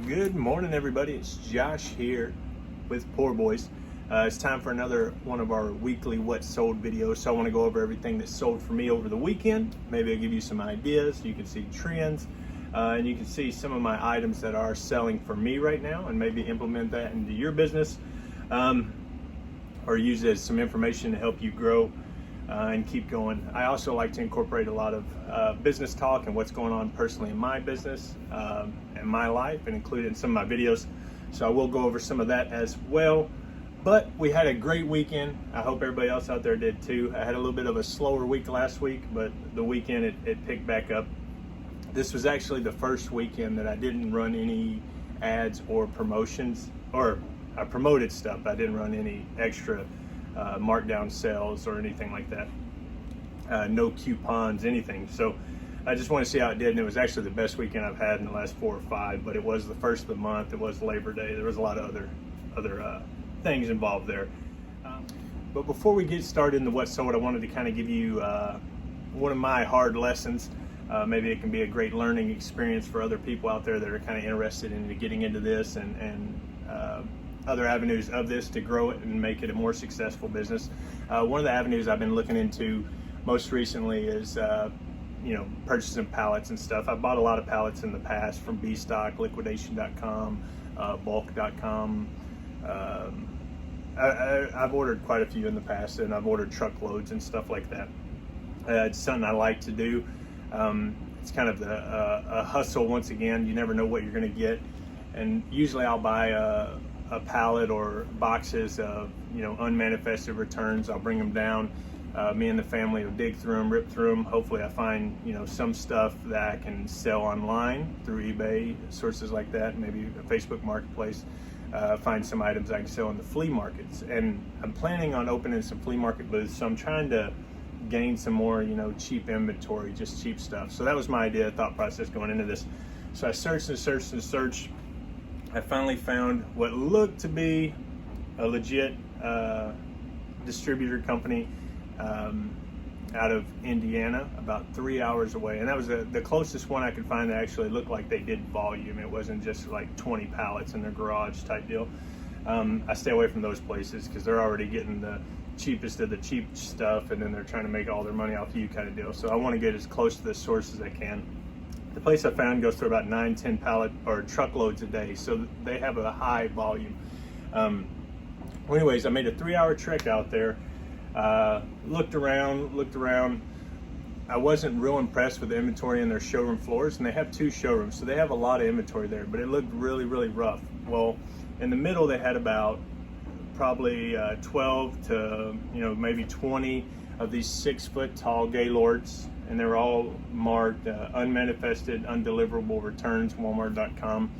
Good morning, everybody. It's Josh here with Poor Boys. It's time for another one of our weekly What Sold videos. So I want to go over everything that sold for me over the weekend. Maybe I'll give you some ideas. You can see trends, and you can see some of my items that are selling for me right now, and maybe implement that into your business, or use it as some information to help you grow and keep going. I also like to incorporate a lot of business talk and what's going on personally in my business and my life, and include it in some of my videos. So I will go over some of that as well. But we had a great weekend. I hope everybody else out there did too. I had a little bit of a slower week last week, but the weekend it picked back up. This was actually the first weekend that I didn't run any ads or promotions, or I promoted stuff. I didn't run any extra markdown sales or anything like that. No coupons, anything. So I just want to see how it did, and it was actually the best weekend I've had in the last 4 or 5, but it was the first of the month. It was Labor Day. There was a lot of other things involved there. But before we get started in the What Sold, I wanted to kind of give you one of my hard lessons. Maybe it can be a great learning experience for other people out there that are kind of interested in getting into this and other avenues of this to grow it and make it a more successful business. One of the avenues I've been looking into most recently is purchasing pallets and stuff. I bought a lot of pallets in the past from Bstock, liquidation.com, bulk.com. I've ordered quite a few in the past, and I've ordered truckloads and stuff like that. It's something I like to do. It's kind of a hustle. Once again, you never know what you're going to get, and usually I'll buy a pallet or boxes of unmanifested returns. I'll bring them down. Me and the family will dig through them, rip through them. Hopefully I find some stuff that I can sell online through eBay, sources like that, maybe a Facebook marketplace. Find some items I can sell in the flea markets, and I'm planning on opening some flea market booths, so I'm trying to gain some more cheap inventory, just cheap stuff. So that was my idea, thought process going into this. So I searched and searched and searched. I finally found what looked to be a legit distributor company out of Indiana, about 3 hours away, and that was the closest one I could find that actually looked like they did volume. It wasn't just like 20 pallets in their garage type deal. I stay away from those places because they're already getting the cheapest of the cheap stuff, and then they're trying to make all their money off you kind of deal. So I want to get as close to the source as I can. The place I found goes through about 9-10 pallet or truckloads a day, so they have a high volume. Well, anyways, I made a 3-hour trek out there. Looked around. I wasn't real impressed with the inventory in their showroom floors, and they have 2 showrooms, so they have a lot of inventory there, but it looked really, really rough. Well, in the middle they had about probably 12 to maybe 20 of these 6-foot tall gaylords, and they were all marked unmanifested, undeliverable returns, Walmart.com.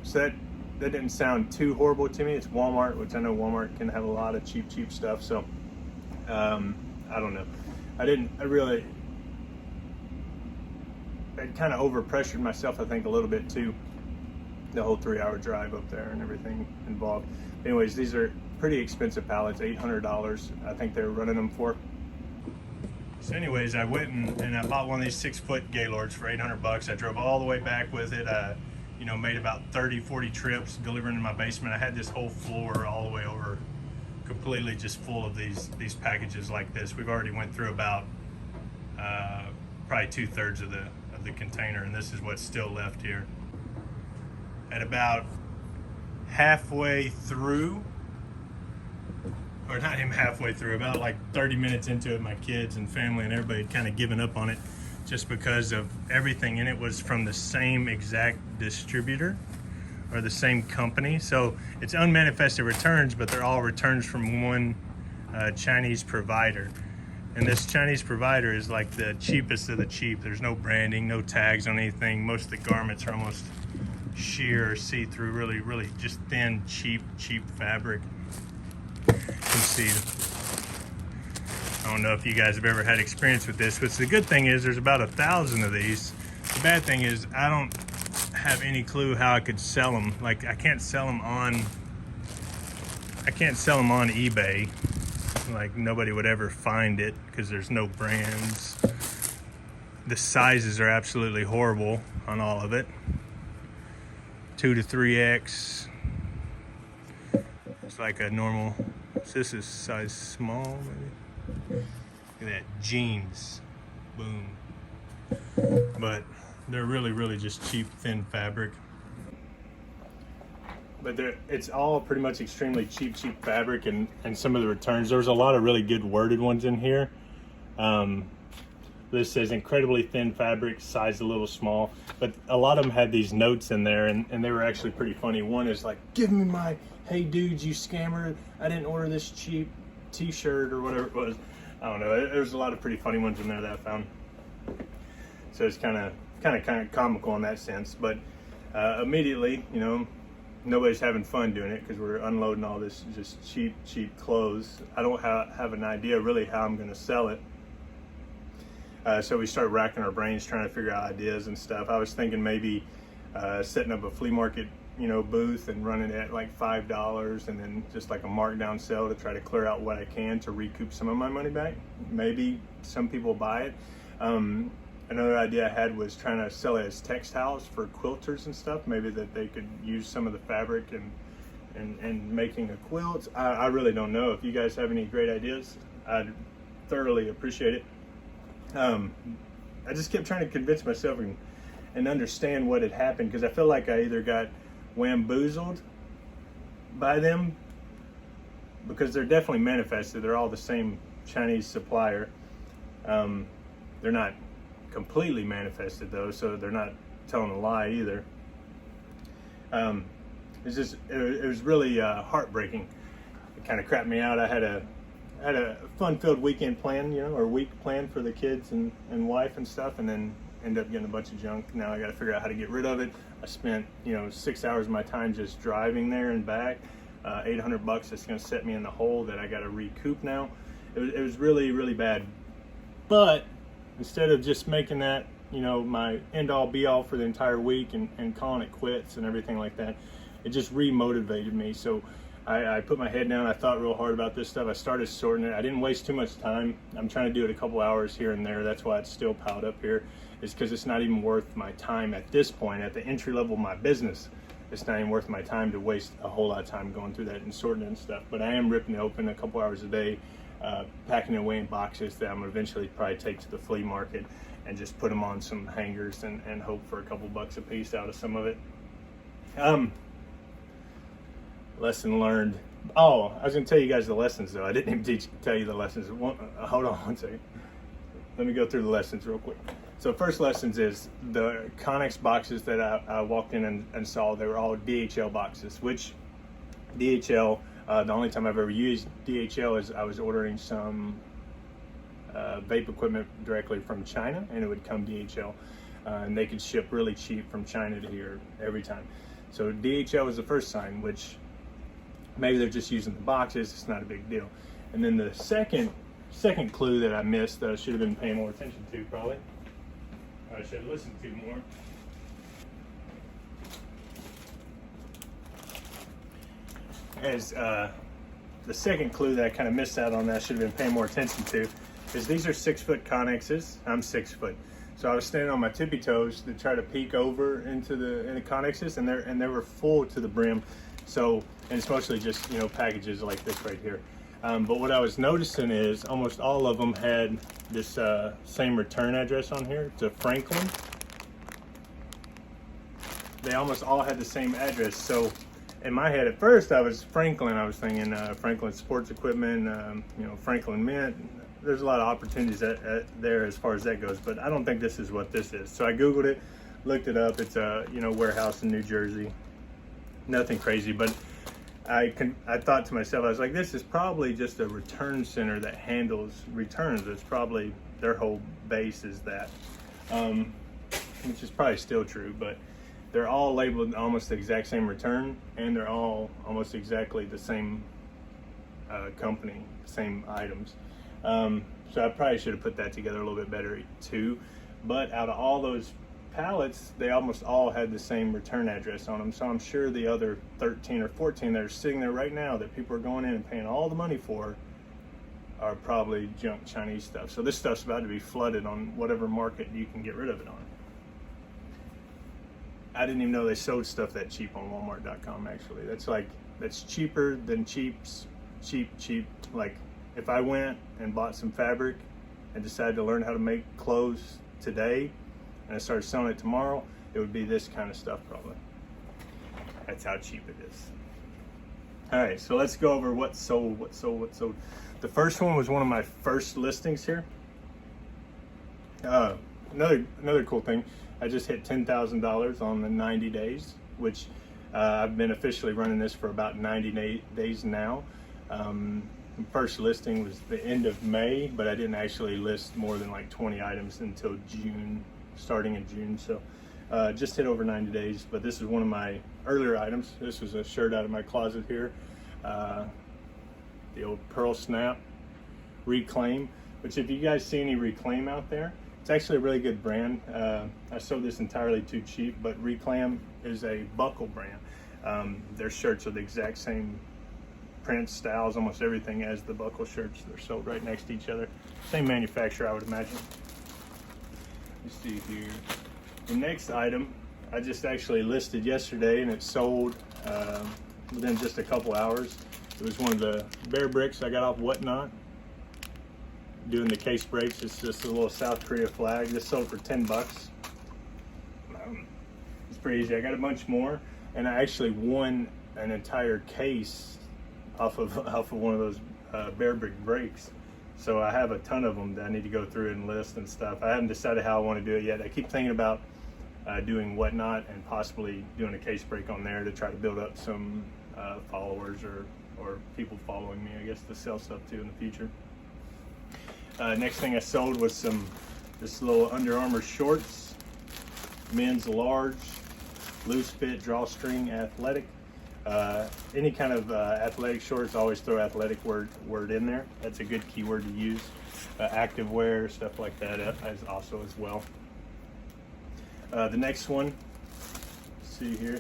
So that didn't sound too horrible to me. It's Walmart, which I know Walmart can have a lot of cheap stuff. So I don't know. I kind of overpressured myself, I think, a little bit too. The whole 3-hour drive up there and everything involved. Anyways, these are pretty expensive pallets, $800. I think they were running them for. So anyways, I went and I bought one of these 6-foot gaylords for $800. I drove all the way back with it. Made about 30-40 trips delivering in my basement. I had this whole floor all the way over completely just full of these packages like this. We've already went through about probably 2/3 of the container, and this is what's still left here. At about halfway through, or not even halfway through, about like 30 minutes into it, my kids and family and everybody had kind of given up on it, just because of everything in it was from the same exact distributor or the same company. So it's unmanifested returns, but they're all returns from one Chinese provider. And this Chinese provider is like the cheapest of the cheap. There's no branding, no tags on anything. Most of the garments are almost sheer, see-through, really, really just thin, cheap fabric. You can see, I don't know if you guys have ever had experience with this, but the good thing is there's about 1,000 of these. The bad thing is I don't have any clue how I could sell them. Like, I can't sell them on eBay. Like, nobody would ever find it because there's no brands. The sizes are absolutely horrible on all of it. 2 to 3X. It's like a normal, so this is size small maybe. Look at that, jeans, boom. But they're really just cheap, thin fabric. But it's all pretty much extremely cheap fabric, and some of the returns. There was a lot of really good worded ones in here. This says incredibly thin fabric, size a little small, but a lot of them had these notes in there, and they were actually pretty funny. One is like, give me my, hey dudes, you scammer, I didn't order this cheap t-shirt or whatever it was. I don't know, there's a lot of pretty funny ones in there that I found. So it's kind of comical in that sense, but immediately, you know, nobody's having fun doing it because we're unloading all this just cheap clothes. I don't have an idea really how I'm going to sell it. So we started racking our brains trying to figure out ideas and stuff. I was thinking maybe setting up a flea market, you know, booth and running it at like $5, and then just like a markdown sale to try to clear out what I can to recoup some of my money back. Maybe some people buy it. Another idea I had was trying to sell it as textiles for quilters and stuff. Maybe that they could use some of the fabric and making a quilt. I really don't know. If you guys have any great ideas, I'd thoroughly appreciate it. I just kept trying to convince myself and understand what had happened, because I feel like I either got wamboozled by them, because they're definitely manifested. They're all the same Chinese supplier. They're not completely manifested though, so they're not telling a lie either. It was really heartbreaking. It kind of crapped me out. I had a fun-filled weekend plan, you know, or week plan for the kids and wife and stuff, and then end up getting a bunch of junk. Now I got to figure out how to get rid of it. I spent, you know, 6 hours of my time just driving there and back. $800 that's going to set me in the hole that I got to recoup now. It was really bad. But instead of just making that, you know, my end-all be-all for the entire week and calling it quits and everything like that, it just re-motivated me. So I put my head down. I thought real hard about this stuff. I started sorting it. I didn't waste too much time. I'm trying to do it a couple hours here and there. That's why it's still piled up here. It's because it's not even worth my time at this point. At the entry level of my business, it's not even worth my time to waste a whole lot of time going through that and sorting it and stuff. But I am ripping it open a couple hours a day, packing it away in boxes that I'm gonna eventually probably take to the flea market and just put them on some hangers and hope for a couple bucks a piece out of some of it. Lesson learned. Oh, I was gonna tell you guys the lessons though. I didn't even tell you the lessons. Hold on one second. Let me go through the lessons real quick. So first lessons is the Connex boxes that I walked in and saw, they were all DHL boxes, which DHL, the only time I've ever used DHL is I was ordering some vape equipment directly from China, and it would come DHL, and they could ship really cheap from China to here every time. So DHL was the first sign, which maybe they're just using the boxes, it's not a big deal. And then the second clue that I missed that I should have been paying more attention to probably, I should have listened to more. As the second clue that I kind of missed out on that I should have been paying more attention to is these are 6-foot Connexes. I'm 6 foot. So I was standing on my tippy toes to try to peek over into the Connexes, and they were full to the brim. So, and it's mostly just, you know, packages like this right here. But what I was noticing is almost all of them had this same return address on here to Franklin. They almost all had the same address. So in my head at first I was Franklin. I was thinking Franklin Sports Equipment, you know, Franklin Mint. There's a lot of opportunities there as far as that goes, but I don't think this is what this is. So I Googled it, looked it up. It's a, you know, warehouse in New Jersey. Nothing crazy, but I thought to myself, I was like, this is probably just a return center that handles returns. It's probably their whole base is that, which is probably still true, but they're all labeled almost the exact same return, and they're all almost exactly the same company, same items. So I probably should have put that together a little bit better too. But out of all those pallets, they almost all had the same return address on them. So I'm sure the other 13 or 14 that are sitting there right now that people are going in and paying all the money for are probably junk Chinese stuff. So this stuff's about to be flooded on whatever market you can get rid of it on. I didn't even know they sold stuff that cheap on Walmart.com. Actually, that's cheaper than cheap. Like if I went and bought some fabric and decided to learn how to make clothes today, and I started selling it tomorrow, it would be this kind of stuff probably. That's how cheap it is. All right, so let's go over what sold. The first one was one of my first listings here. Another cool thing, I just hit $10,000 on the 90 days, which I've been officially running this for about 90 days now. The first listing was the end of May, but I didn't actually list more than like 20 items until June, starting in June. So just hit over 90 days, but this is one of my earlier items. This was a shirt out of my closet here. The old Pearl Snap Reclaim, which if you guys see any Reclaim out there, it's actually a really good brand. I sold this entirely too cheap, but Reclaim is a buckle brand. Their shirts are the exact same print styles, almost everything as the buckle shirts. They're sold right next to each other. Same manufacturer, I would imagine. Let's see here. The next item I just actually listed yesterday, and it sold within just a couple hours. It was one of the bear bricks I got off Whatnot doing the case breaks. It's just a little South Korea flag. This sold for 10 bucks. It's pretty easy. I got a bunch more, and I actually won an entire case off of one of those bear brick breaks. So I have a ton of them that I need to go through and list and stuff. I haven't decided how I want to do it yet. I keep thinking about doing Whatnot and possibly doing a case break on there to try to build up some followers or people following me, I guess, to sell stuff to in the future. Next thing I sold was this little Under Armour shorts, men's large, loose fit, drawstring, athletic. Any kind of athletic shorts, always throw athletic word in there. That's a good keyword to use. Active wear, stuff like that as also as well. The next one, see here,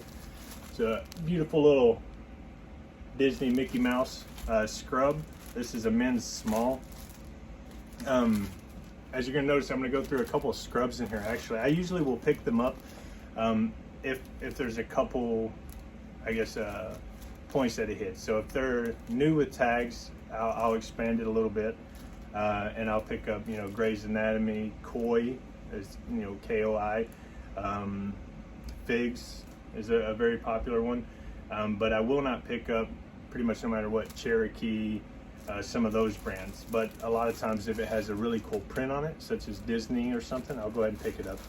it's a beautiful little Disney Mickey Mouse scrub. This is a men's small. As you're gonna notice, I'm gonna go through a couple of scrubs in here. Actually, I usually will pick them up if there's a couple, I guess, points that it hits. So if they're new with tags, I'll expand it a little bit, and I'll pick up, Grey's Anatomy, Koi, as KOI. Figs is a very popular one, but I will not pick up pretty much no matter what, Cherokee, some of those brands. But a lot of times if it has a really cool print on it, such as Disney or something, I'll go ahead and pick it up.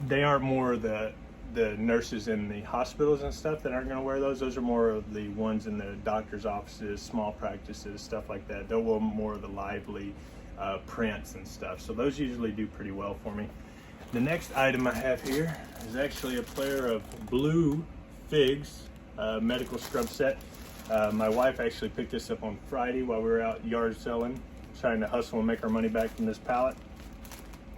They aren't more the nurses in the hospitals and stuff that aren't going to wear those. Those are more of the ones in the doctor's offices, small practices, stuff like that. They'll wear more of the lively prints and stuff. So those usually do pretty well for me. The next item I have here is actually a pair of blue Figs medical scrub set. My wife actually picked this up on Friday while we were out yard selling, trying to hustle and make our money back from this pallet.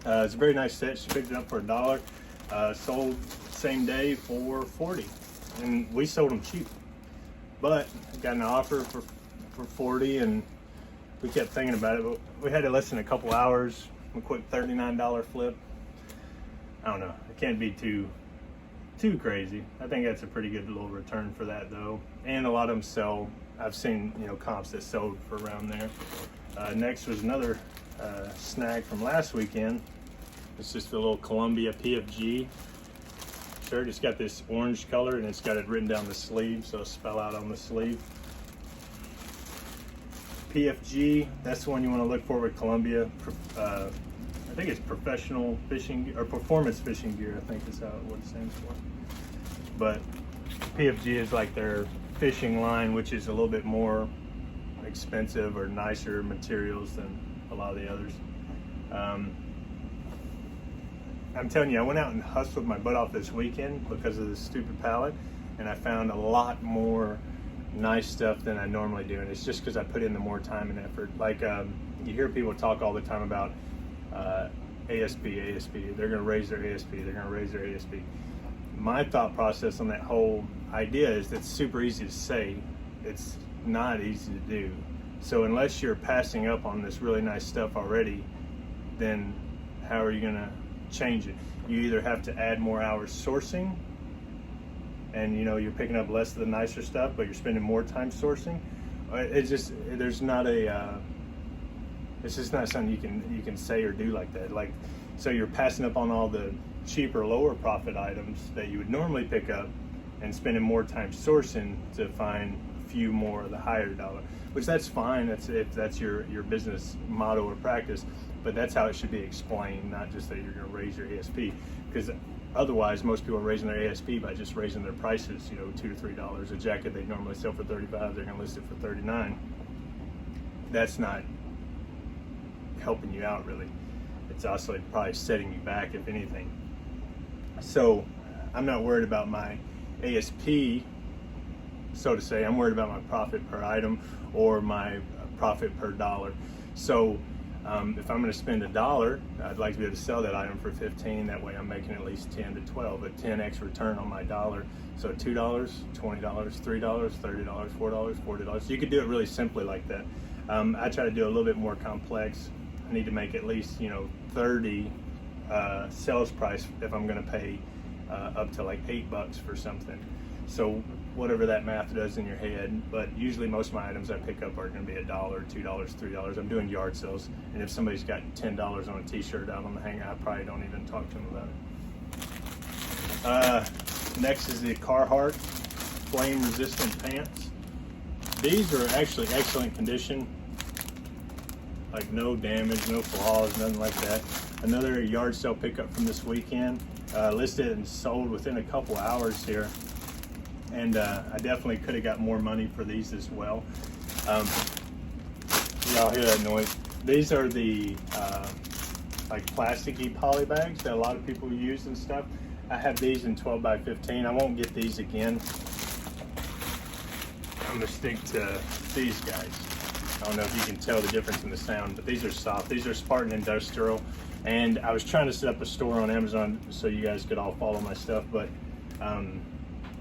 It's a very nice set. She picked it up for $1. Sold same day for $40, and we sold them cheap. But got an offer for $40, and we kept thinking about it. But we had it less than a couple hours. A quick $39 flip. I don't know. It can't be too crazy. I think that's a pretty good little return for that, though. And a lot of them sell. I've seen comps that sold for around there. Next was another snag from last weekend. It's just a little Columbia PFG shirt. It's got this orange color, and it's got it written down the sleeve, so it'll spell out on the sleeve. PFG, that's the one you want to look for with Columbia. I think it's professional fishing or performance fishing gear, I think is what it stands for. But PFG is like their fishing line, which is a little bit more expensive or nicer materials than a lot of the others. I'm telling you, I went out and hustled my butt off this weekend because of this stupid pallet, and I found a lot more nice stuff than I normally do, and it's just because I put in the more time and effort. Like you hear people talk all the time about ASP, they're going to raise their ASP, they're going to raise their ASP. My thought process on that whole idea is it's super easy to say, it's not easy to do. So unless you're passing up on this really nice stuff already, then how are you going to change it. You either have to add more hours sourcing, and you're picking up less of the nicer stuff, but you're spending more time sourcing. It's just it's just not something you can say or do like that. Like, so you're passing up on all the cheaper, lower profit items that you would normally pick up, and spending more time sourcing to find a few more of the higher dollar. Which that's fine. If that's your business motto or practice, but that's how it should be explained, not just that you're going to raise your ASP. Because otherwise, most people are raising their ASP by just raising their prices. $2 to $3. A jacket they normally sell for $35, they're going to list it for $39. That's not helping you out really. It's also probably setting you back, if anything. So I'm not worried about my ASP, so to say. I'm worried about my profit per item or my profit per dollar. So if I'm going to spend $1, I'd like to be able to sell that item for 15. That way I'm making at least 10 to 12, a 10x return on my dollar. So $2, $20, $3, $30, $4, $40. You could do it really simply like that. I try to do a little bit more complex. I need to make at least 30 sales price if I'm going to pay up to like $8 for something. So whatever that math does in your head, but usually most of my items I pick up are going to be $1, $2, $3. I'm doing yard sales, and if somebody's got $10 on a t-shirt out on the hanger, I probably don't even talk to them about it. Next is the Carhartt flame resistant pants. These are actually excellent condition, like no damage, no flaws, nothing like that. Another yard sale pickup from this weekend, listed and sold within a couple hours here. And I definitely could have got more money for these as well. Y'all hear that noise? These are the like plasticky poly bags that a lot of people use and stuff. I have these in 12 by 15. I won't get these again. I'm gonna stick to these guys. I don't know if you can tell the difference in the sound, but these are soft. These are Spartan Industrial. And I was trying to set up a store on Amazon so you guys could all follow my stuff, but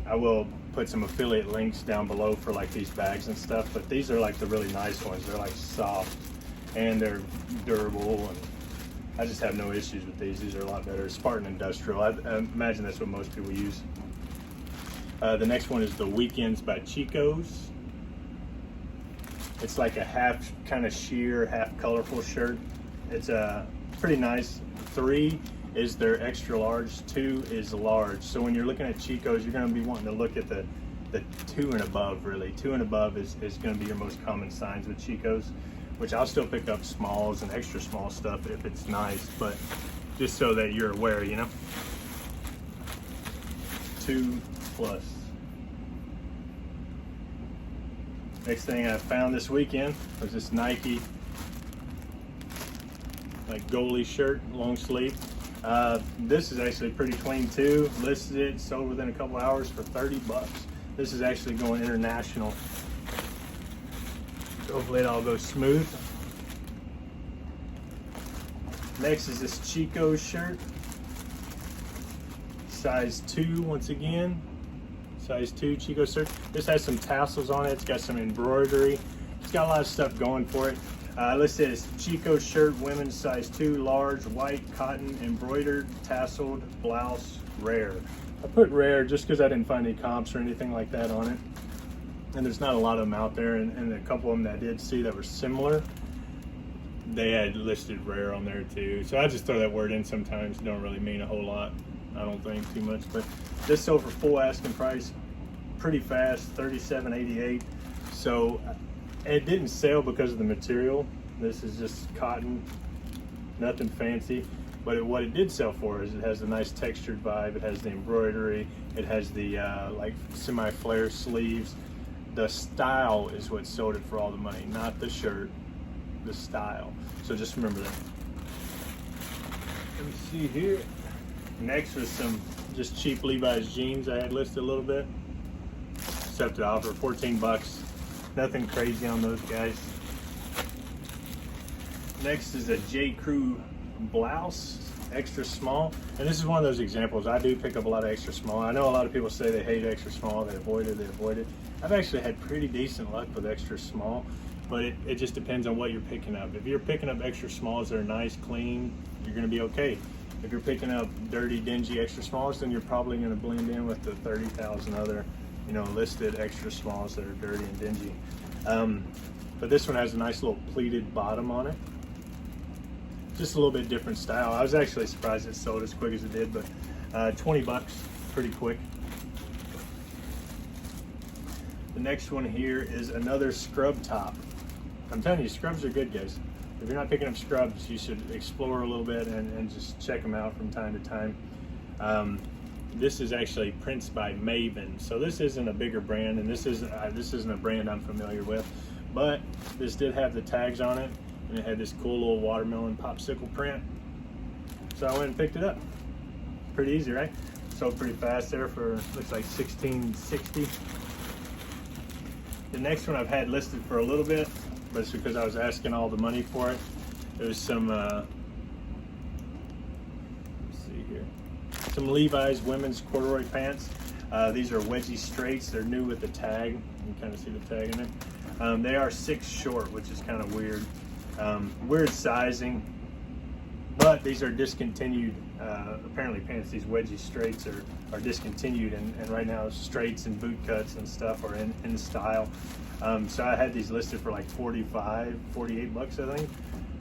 I will put some affiliate links down below for like these bags and stuff. But these are like the really nice ones. They're like soft and they're durable, and I just have no issues with these. These are a lot better. Spartan Industrial. I imagine that's what most people use. The next one is the Weekends by Chico's. It's like a half kind of sheer, half colorful shirt. It's pretty nice. 3 is their extra large, 2 is large. So when you're looking at Chico's, you're going to be wanting to look at the 2 and above, really. 2 and above is going to be your most common signs with Chico's, which I'll still pick up smalls and extra small stuff if it's nice, but just so that you're aware, 2 plus. Next thing I found this weekend was this Nike like goalie shirt, long sleeve. This is actually pretty clean too. Listed it, sold within a couple hours for $30. This is actually going international. Hopefully it all goes smooth. Next is this Chico's shirt. Size 2 once again. Size 2 Chico's shirt. This has some tassels on it. It's got some embroidery. It's got a lot of stuff going for it. Listed as Chico's shirt, women's size 2, large, white, cotton, embroidered, tasseled, blouse, rare. I put rare just because I didn't find any comps or anything like that on it. And there's not a lot of them out there, and a couple of them that I did see that were similar, they had listed rare on there too. So I just throw that word in sometimes. Don't really mean a whole lot, I don't think, too much. But this sold for full asking price pretty fast, $37.88. So it didn't sell because of the material. This is just cotton, nothing fancy. But what it did sell for is it has a nice textured vibe. It has the embroidery. It has the like semi-flare sleeves. The style is what sold it for all the money, not the shirt, the style. So just remember that. Let me see here. Next was some just cheap Levi's jeans I had listed a little bit. Accepted offer, $14. Nothing crazy on those guys. Next is a J. Crew blouse, extra small. And this is one of those examples. I do pick up a lot of extra small. I know a lot of people say they hate extra small, they avoid it. I've actually had pretty decent luck with extra small, but it just depends on what you're picking up. If you're picking up extra smalls that are nice, clean, you're gonna be okay. if you're picking up dirty, dingy extra smalls, then you're probably going to blend in with the 30,000 other, you know, listed extra smalls that are dirty and dingy. But this one has a nice little pleated bottom on it. Just a little bit different style. I was actually surprised it sold as quick as it did, but 20 bucks, pretty quick. The next one here is another scrub top. I'm telling you, scrubs are good, guys. If you're not picking up scrubs, you should explore a little bit and just check them out from time to time. This is actually prints by Maven, so this isn't a bigger brand, and this isn't a brand I'm familiar with, but this did have the tags on it, and it had this cool little watermelon popsicle print. So I went and picked it up. Pretty easy, right? Sold pretty fast there for, looks like $16.60. The next one I've had listed for a little bit, but it's because I was asking all the money for it. It was some, let's see here, some Levi's women's corduroy pants. These are wedgie straights. They're new with the tag. You can kind of see the tag in there. They are 6 short, which is kind of weird. Weird sizing, but these are discontinued. Apparently pants, these wedgie straights are discontinued, and right now straights and boot cuts and stuff are in style. So I had these listed for like 45, 48 bucks, I think,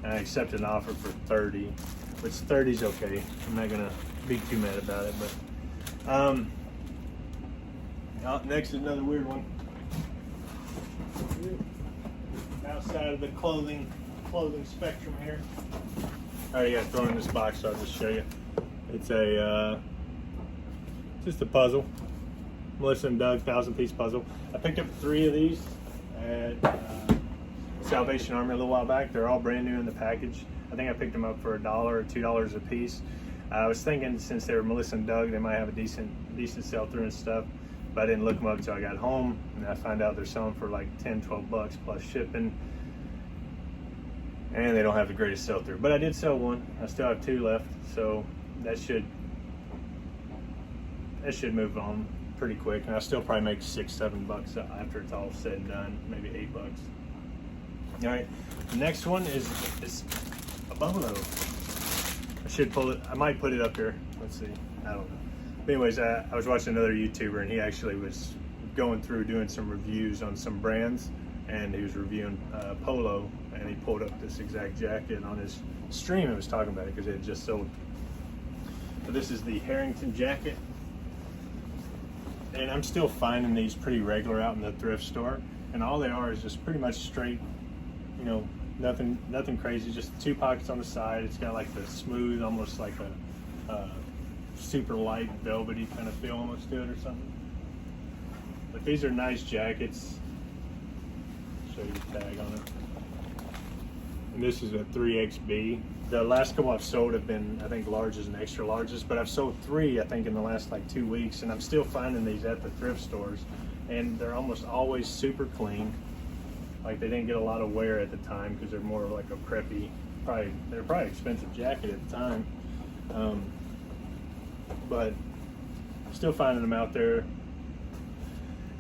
and I accepted an offer for 30, which 30 is okay. I'm not gonna be too mad about it, but next is another weird one. Outside of the clothing spectrum here. I got thrown in this box, so I'll just show you. It's a just a puzzle. Melissa and Doug 1,000-piece puzzle. I picked up 3 of these at Salvation Army a little while back. They're all brand new in the package. I think I picked them up for $1 or $2 a piece. I was thinking since they were Melissa and Doug, they might have a decent sell through and stuff, but I didn't look them up until I got home, and I found out they're selling for like 10, 12 bucks plus shipping, and they don't have the greatest sell through. But I did sell one. I still have 2 left, so that should move on pretty quick, and I'll still probably make 6, 7 bucks after it's all said and done, maybe 8 bucks. All right, the next one is a bolo. I should pull it. I might put it up here. Let's see. I don't know. But anyways, I was watching another YouTuber, and he actually was going through doing some reviews on some brands, and he was reviewing Polo, and he pulled up this exact jacket on his stream and was talking about it because it had just sold. But this is the Harrington jacket, and I'm still finding these pretty regular out in the thrift store, and all they are is just pretty much straight, you know, nothing crazy, just 2 pockets on the side. It's got like the smooth, almost like a super light velvety kind of feel almost to it or something. But these are nice jackets. Show you the tag on it. And this is a 3XB. The last couple I've sold have been, I think, larges and extra larges, but I've sold 3, I think, in the last like 2 weeks, and I'm still finding these at the thrift stores, and they're almost always super clean. Like, they didn't get a lot of wear at the time because they're more of like a preppy, they're probably expensive jacket at the time. But still finding them out there,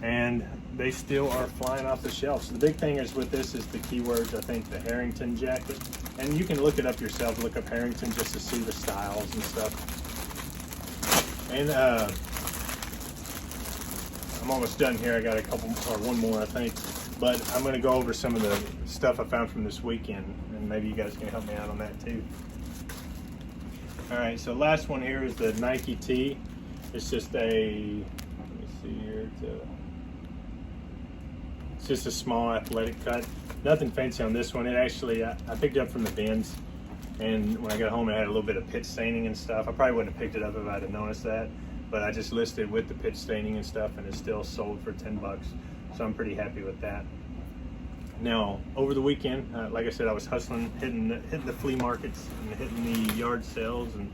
and they still are flying off the shelves. So the big thing is with this is the keywords, I think, the Harrington jacket, and you can look it up yourself, look up Harrington just to see the styles and stuff. And I'm almost done here. I got a couple or one more, I think, but I'm going to go over some of the stuff I found from this weekend, and maybe you guys can help me out on that too. All right, so last one here is the Nike tee. It's just a, let me see here, it's just a small athletic cut. Nothing fancy on this one. It actually, I picked it up from the bins, and when I got home it had a little bit of pitch staining and stuff. I probably wouldn't have picked it up if I'd have noticed that, but I just listed with the pitch staining and stuff, and it's still sold for 10 bucks. So I'm pretty happy with that. Now, over the weekend, like I said, I was hustling, hitting the flea markets and hitting the yard sales and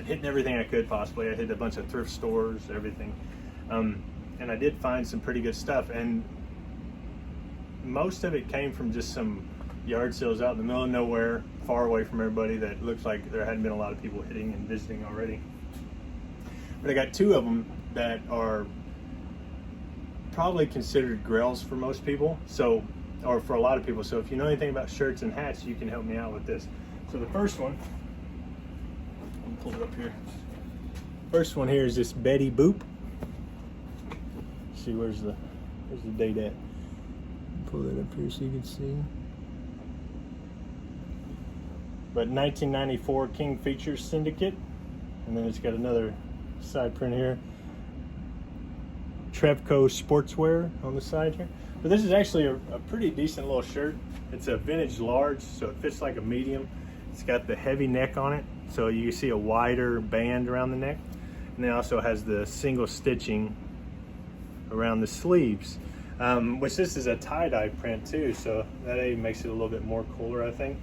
hitting everything I could possibly. I hit a bunch of thrift stores, everything. And I did find some pretty good stuff. And most of it came from just some yard sales out in the middle of nowhere, far away from everybody, that looks like there hadn't been a lot of people hitting and visiting already. But I got 2 of them that are probably considered grails for most people, so, or for a lot of people. So if you know anything about shirts and hats, you can help me out with this. So the first one, pull it up here. First one here is this Betty Boop. Let's see, where's the date at? Pull that up here so you can see. But 1994 King Features Syndicate, and then it's got another side print here. Trevco Sportswear on the side here. But this is actually a pretty decent little shirt. It's a vintage large, so it fits like a medium. It's got the heavy neck on it, so you see a wider band around the neck. And it also has the single stitching around the sleeves, which this is a tie-dye print too, so that even makes it a little bit more cooler, I think.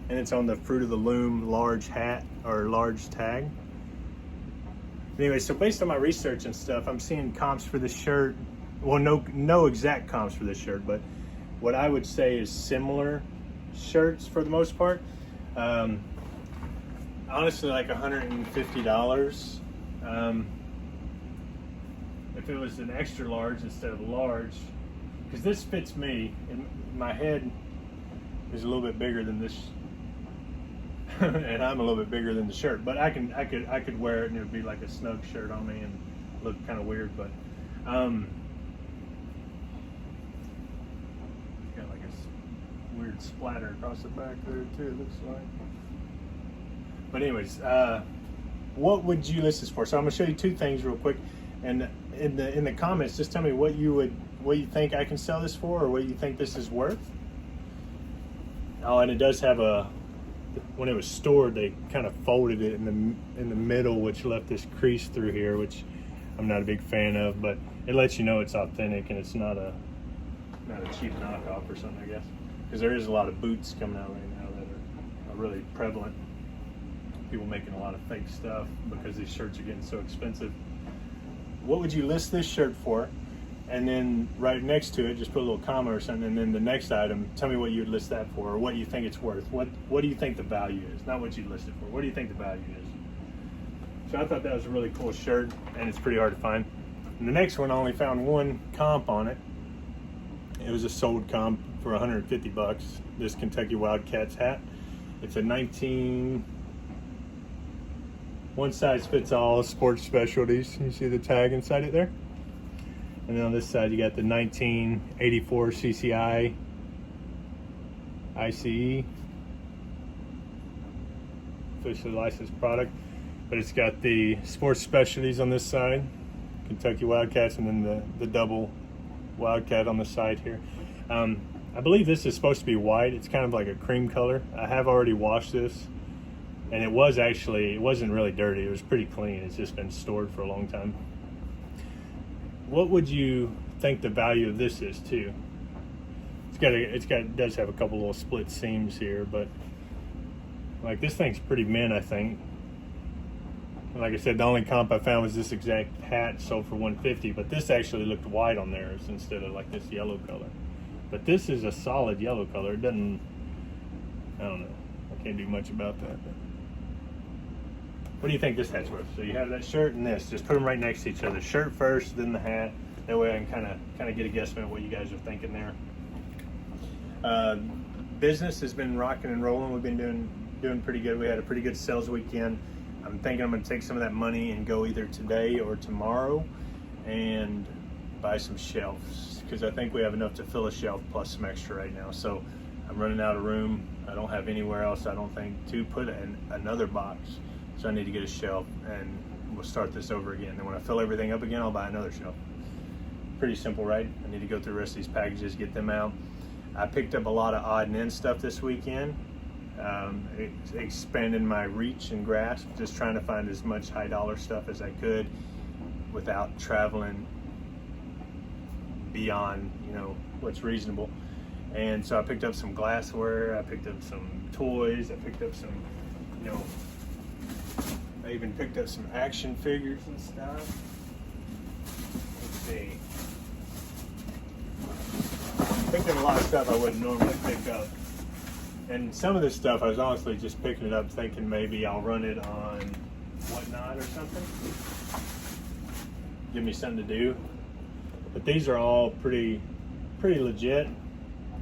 And it's on the Fruit of the Loom large hat or large tag. Anyway, so based on my research and stuff, I'm seeing comps for this shirt. Well, no exact comps for this shirt, but what I would say is similar shirts for the most part. Honestly, like $150. If it was an extra large instead of large, because this fits me, and my head is a little bit bigger than this, and I'm a little bit bigger than the shirt. But I could wear it and it would be like a snug shirt on me and look kind of weird. But got like a weird splatter across the back there too. It looks like. But anyways, what would you list this for? So I'm gonna show you two things real quick, and in the comments, just tell me what you think I can sell this for, or what you think this is worth. Oh, and it does have when it was stored, they kind of folded it in the middle, which left this crease through here, which I'm not a big fan of, but it lets you know it's authentic and it's not a cheap knockoff or something, I guess, because there is a lot of boots coming out right now that are really prevalent. People making a lot of fake stuff because these shirts are getting so expensive. What would you list this shirt for? And then right next to it, just put a little comma or something, and then the next item, tell me what you would list that for, or what you think it's worth. What do you think the value is? Not what you list it for. What do you think the value is? So I thought that was a really cool shirt, and it's pretty hard to find. And the next one, I only found one comp on it. It was a sold comp for $150. This Kentucky Wildcats hat. It's a one size fits all sports specialties. You see the tag inside it there? And then on this side, you got the 1984 CCI ICE, officially licensed product. But it's got the sports specialties on this side, Kentucky Wildcats, and then the double Wildcat on the side here. I believe this is supposed to be white. It's kind of like a cream color. I have already washed this, and it wasn't really dirty. It was pretty clean. It's just been stored for a long time. What would you think the value of this is too? It does have a couple little split seams here, but like this thing's pretty mint, I think. Like I said, the only comp I found was this exact hat sold for $150, but this actually looked white on theirs instead of like this yellow color. But this is a solid yellow color. It doesn't, I don't know. I can't do much about that. But what do you think this hat's worth? So you have that shirt and this. Just put them right next to each other. Shirt first, then the hat. That way I can kind of get a guesstimate of what you guys are thinking there. Business has been rocking and rolling. We've been doing pretty good. We had a pretty good sales weekend. I'm thinking I'm going to take some of that money and go either today or tomorrow and buy some shelves, because I think we have enough to fill a shelf plus some extra right now. So I'm running out of room. I don't have anywhere else, I don't think, to put in another box. So I need to get a shelf, and we'll start this over again. And when I fill everything up again, I'll buy another shelf. Pretty simple, right? I need to go through the rest of these packages, get them out. I picked up a lot of odd and end stuff this weekend. Expanding my reach and grasp, just trying to find as much high dollar stuff as I could without traveling beyond, what's reasonable. And so I picked up some glassware, I picked up some toys, I picked up some, I even picked up some action figures and stuff. Let's see. Picked up a lot of stuff I wouldn't normally pick up. And some of this stuff I was honestly just picking it up thinking maybe I'll run it on Whatnot or something. Give me something to do. But these are all pretty legit.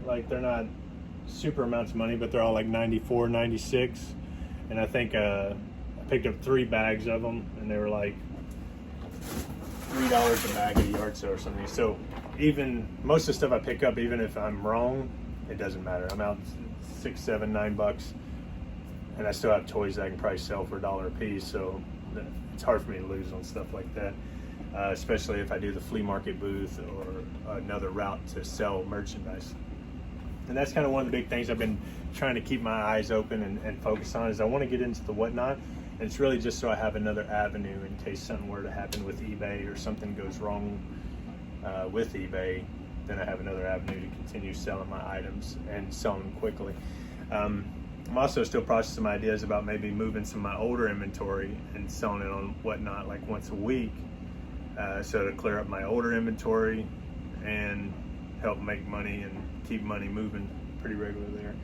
Like, they're not super amounts of money, but they're all like 94, 96. And I think picked up 3 bags of them, and they were like $3 a bag at a yard sale or something. So even most of the stuff I pick up, even if I'm wrong, it doesn't matter. I'm out $6, $7, $9, and I still have toys that I can probably sell for $1 a piece. So it's hard for me to lose on stuff like that, especially if I do the flea market booth or another route to sell merchandise. And that's kind of one of the big things I've been trying to keep my eyes open and focus on, is I want to get into the whatnot. And it's really just so I have another avenue in case something were to happen with eBay or something goes wrong with eBay. Then I have another avenue to continue selling my items and selling them quickly. I'm also still processing some ideas about maybe moving some of my older inventory and selling it on whatnot like once a week. So to clear up my older inventory and help make money and keep money moving pretty regularly there.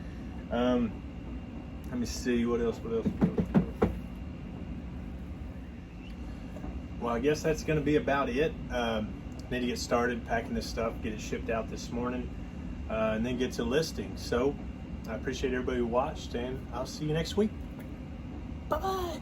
Let me see, what else? Well, I guess that's going to be about it. Need to get started packing this stuff, get it shipped out this morning, and then get to listing. So I appreciate everybody who watched, and I'll see you next week. Bye-bye.